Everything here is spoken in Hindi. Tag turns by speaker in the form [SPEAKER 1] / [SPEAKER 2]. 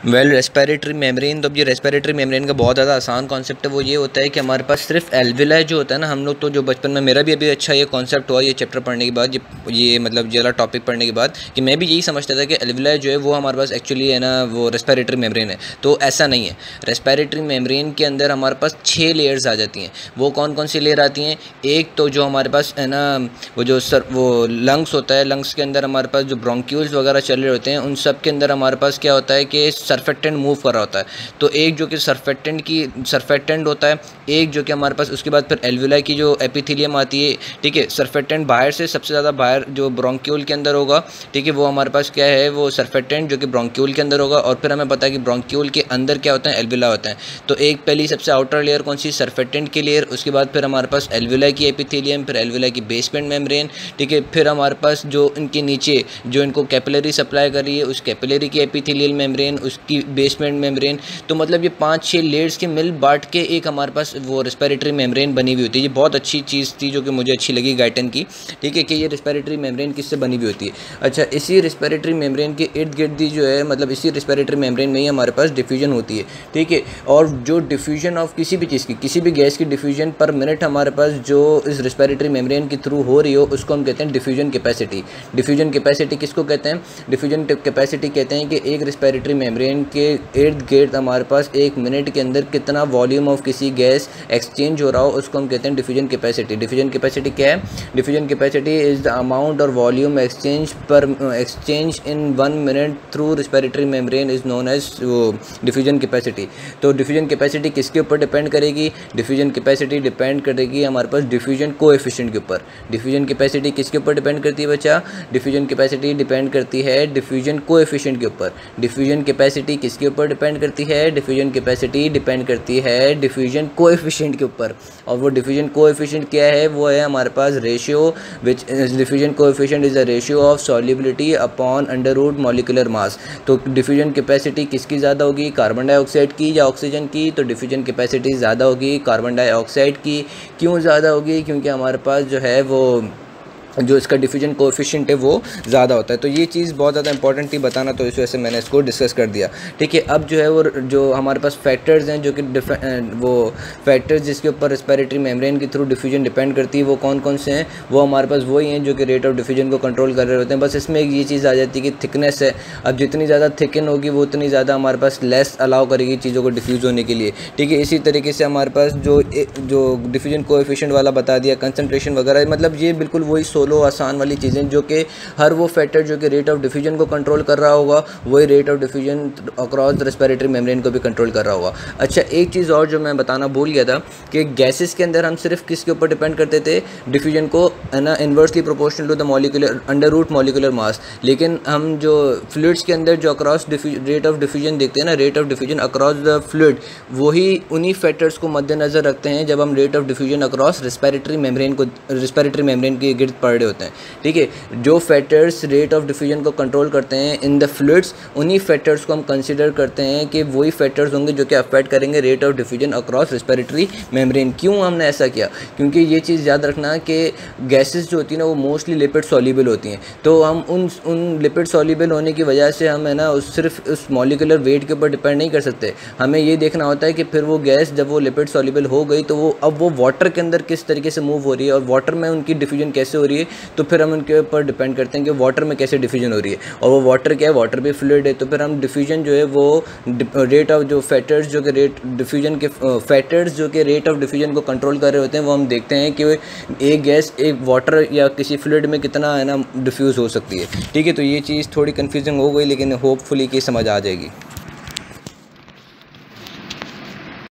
[SPEAKER 1] रेस्पिरेटरी मेम्ब्रेन, तो अब ये रेस्पिरेटरी मेम्ब्रेन का बहुत ज़्यादा आसान कॉन्सेप्ट है। वो ये होता है कि हमारे पास सिर्फ एल्विलाई जो होता है ना, हम लोग तो जो बचपन में, मेरा भी अभी अच्छा ये कॉन्सेप्ट हुआ ये चैप्टर पढ़ने के बाद, ये मतलब ये वाला टॉपिक पढ़ने के बाद, कि मैं भी यही समझता था कि एल्विलाई जो है वो हमारे पास एक्चुअली है ना वो रेस्पिरेटरी मेम्ब्रेन है। तो ऐसा नहीं है। रेस्पिरेटरी मेम्ब्रेन के अंदर हमारे पास 6 लेयर्स आ जाती हैं। वो कौन कौन सी लेयर आती हैं? एक तो जो हमारे पास है ना वो लंग्स होता है, लंग्स के अंदर हमारे पास जो ब्रोंक्यूल्स वगैरह चल रहे होते हैं, उन सब के अंदर हमारे पास क्या होता है कि सर्फेक्टेंट मूव कर रहा होता है। तो एक जो कि सर्फेक्टेंट होता है, एक जो कि हमारे पास, उसके बाद फिर एल्विलाई की जो एपिथेलियम आती है, ठीक है। सर्फेक्टेंट बाहर से सबसे ज़्यादा बाहर जो ब्रोंक्यूल के अंदर होगा, ठीक है, वो हमारे पास क्या है, वो सर्फेक्टेंट जो कि ब्रोंक्यूल के अंदर होगा। और फिर हमें पता है कि ब्रोंक्यूल के अंदर क्या होता है, एल्विलाई होता है। तो एक पहली सबसे आउटर लेयर कौन सी? सर्फेक्टेंट की लेयर। उसके बाद फिर हमारे पास एल्विलाई की एपिथेलियम, फिर एल्विलाई की बेसमेंट मेम्ब्रेन, ठीक है। फिर हमारे पास जो इनके नीचे जो इनको कैपिलरी सप्लाई कर रही है, उस कैपिलरी की एपिथेलियल मेम्ब्रेन, उसकी बेसमेंट मेम्ब्रेन। तो मतलब ये 5-6 लेयर्स के मिल बांट के एक हमारे पास वो रेस्पिरेटरी मेम्ब्रेन बनी हुई होती है। ये बहुत अच्छी चीज़ थी जो कि मुझे अच्छी लगी गाइटन की, ठीक है, कि ये रेस्पिरेटरी मेम्ब्रेन किससे बनी हुई होती है। अच्छा, इसी रेस्पिरेटरी मेम्ब्रेन के इर्द गिर्द ही जो है, मतलब इसी रेस्पिरेटरी मेम्ब्रेन में ही हमारे पास डिफ्यूजन होती है, ठीक है। और जो डिफ्यूजन ऑफ किसी भी चीज़ की, किसी भी गैस की डिफ्यूजन पर मिनट हमारे पास जो इस रेस्पिरेटरी मेम्ब्रेन के थ्रू हो रही हो, उसको हम कहते हैं डिफ्यूजन कैपेसिटी। डिफ्यूजन कैपेसिटी किसको कहते हैं? डिफ्यूजन कैपेसिटी कहते हैं कि एक रेस्पिरेटरी मेम्ब्रेन के इर्द गिर्द हमारे पास एक मिनट के अंदर कितना वॉल्यूम ऑफ किसी गैस एक्सचेंज हो रहा हो, उसको हम कहते हैं डिफ्यूजन कैपेसिटी। डिफ्यूजन कैपेसिटी क्या है? Diffusion capacity is the amount और volume exchange in 1 minute through respiratory membrane is known as diffusion capacity. तो डिफ्यूजन कैपेसिटी किसके ऊपर डिपेंड करेगी? डिफ्यूजन कैपेसिटी डिपेंड करेगी हमारे पास डिफ्यूजन कोएफिशिएंट के ऊपर। डिफ्यूजन कैपेसिटी किसके ऊपर डिपेंड करती है बच्चा? डिफ्यूजन कैपेसिटी डिपेंड करती है डिफ्यूजन कोएफिशिएंट के ऊपर। डिफ्यूजन कैपेसिटी किसके ऊपर डिपेंड करती है? डिफ्यूजन कैपेसिटी डिपेंड करती है डिफ्यूजन कोएफिशिएंट के ऊपर। और वो डिफ्यूजन कोएफिशिएंट क्या है? वो है हमारे पास ratio, which diffusion coefficient is the ratio of solubility upon under root molecular mass. तो डिफ्यूजन कैपेसिटी किसकी ज़्यादा होगी? कार्बन डाइऑक्साइड की या ऑक्सीजन की? तो डिफ्यूजन कैपेसिटी ज़्यादा होगी कार्बन डाइऑक्साइड की। क्यों ज़्यादा होगी? क्योंकि हमारे पास जो है वो जो इसका डिफ्यूजन कोएफिशिएंट है वो ज़्यादा होता है। तो ये चीज़ बहुत ज़्यादा इंपॉर्टेंट थी बताना, तो इस वजह से मैंने इसको डिस्कस कर दिया, ठीक है। अब जो है वो जो हमारे पास फैक्टर्स हैं, जो कि वो फैक्टर्स जिसके ऊपर रेस्पिरेटरी मेम्ब्रेन के थ्रू डिफ्यूजन डिपेंड करती है, वो कौन कौन से हैं? वो हमारे पास वही हैं जो कि रेट ऑफ डिफ्यूजन को कंट्रोल कर रहे होते हैं। बस इसमें एक ये चीज़ आ जाती है कि थिकनेस है। अब जितनी ज़्यादा थिकन होगी वो उतनी ज़्यादा हमारे पास लेस अलाउ करेगी चीज़ों को डिफ्यूज़ होने के लिए, ठीक है। इसी तरीके से हमारे पास जो डिफ्यूजन कोएफिशिएंट वाला बता दिया, कंसंट्रेशन वगैरह, मतलब ये बिल्कुल वही सोलो आसान वाली चीज़ें जो कि हर वो फैक्टर जो कि रेट ऑफ डिफ्यूजन को कंट्रोल कर रहा होगा, वही rate of diffusion across respiratory membrane को भी कंट्रोल कर रहा होगा। अच्छा, एक चीज़ और जो मैं बताना भूल गया था कि गैसेस के अंदर हम सिर्फ किसके ऊपर डिपेंड करते थे? डिफ्यूजन को, है ना, inversely proportional to the molecular under root molecular mass. लेकिन हम जो फ्लूइड्स के अंदर जो अक्रॉस रेट ऑफ डिफ्यूजन देखते हैं ना, rate of diffusion across the fluid, वही उन्हीं फैक्टर्स को मद्देनजर रखते हैं जब हम rate of diffusion across respiratory membrane के गिर्द पढ़ रहे होते हैं, ठीक है। जो फैक्टर्स रेट ऑफ डिफ्यूजन को कंट्रोल करते हैं इन द फ्लूइड्स, उन्हीं फैक्टर्स को हम कंसीडर करते हैं कि वही फैक्टर्स होंगे जो कि अफेक्ट करेंगे rate of diffusion across respiratory membrane. क्यों हमने ऐसा किया? क्योंकि ये चीज़ याद रखना कि गैसेस जो होती हैं ना वो मोस्टली लिपिड सॉल्युबल होती हैं। तो हम उन लिपिड सॉल्युबल होने की वजह से हम, है ना, सिर्फ उस मॉलिक्यूलर वेट के ऊपर डिपेंड नहीं कर सकते। हमें ये देखना होता है कि फिर वो गैस जब वो लिपिड सॉल्युबल हो गई तो वो अब वो वाटर के अंदर किस तरीके से मूव हो रही है और वाटर में उनकी डिफ्यूजन कैसे हो रही है। तो फिर हम उनके ऊपर डिपेंड करते हैं कि वाटर में कैसे डिफ्यूजन हो रही है। और वो वाटर क्या है? वाटर भी फ्लूइड है। तो फिर हम डिफ्यूजन जो है वो रेट ऑफ जो फैक्टर्स जो कि रेट डिफ्यूजन के फैक्टर्स जो कि रेट ऑफ डिफ्यूजन को कंट्रोल कर रहे होते हैं, वो हम देखते हैं कि एक गैस एक वाटर या किसी फ्लूइड में कितना, है ना, डिफ्यूज़ हो सकती है, ठीक है। तो ये चीज़ थोड़ी कन्फ्यूजिंग हो गई, लेकिन होपफुली कि समझ आ जाएगी।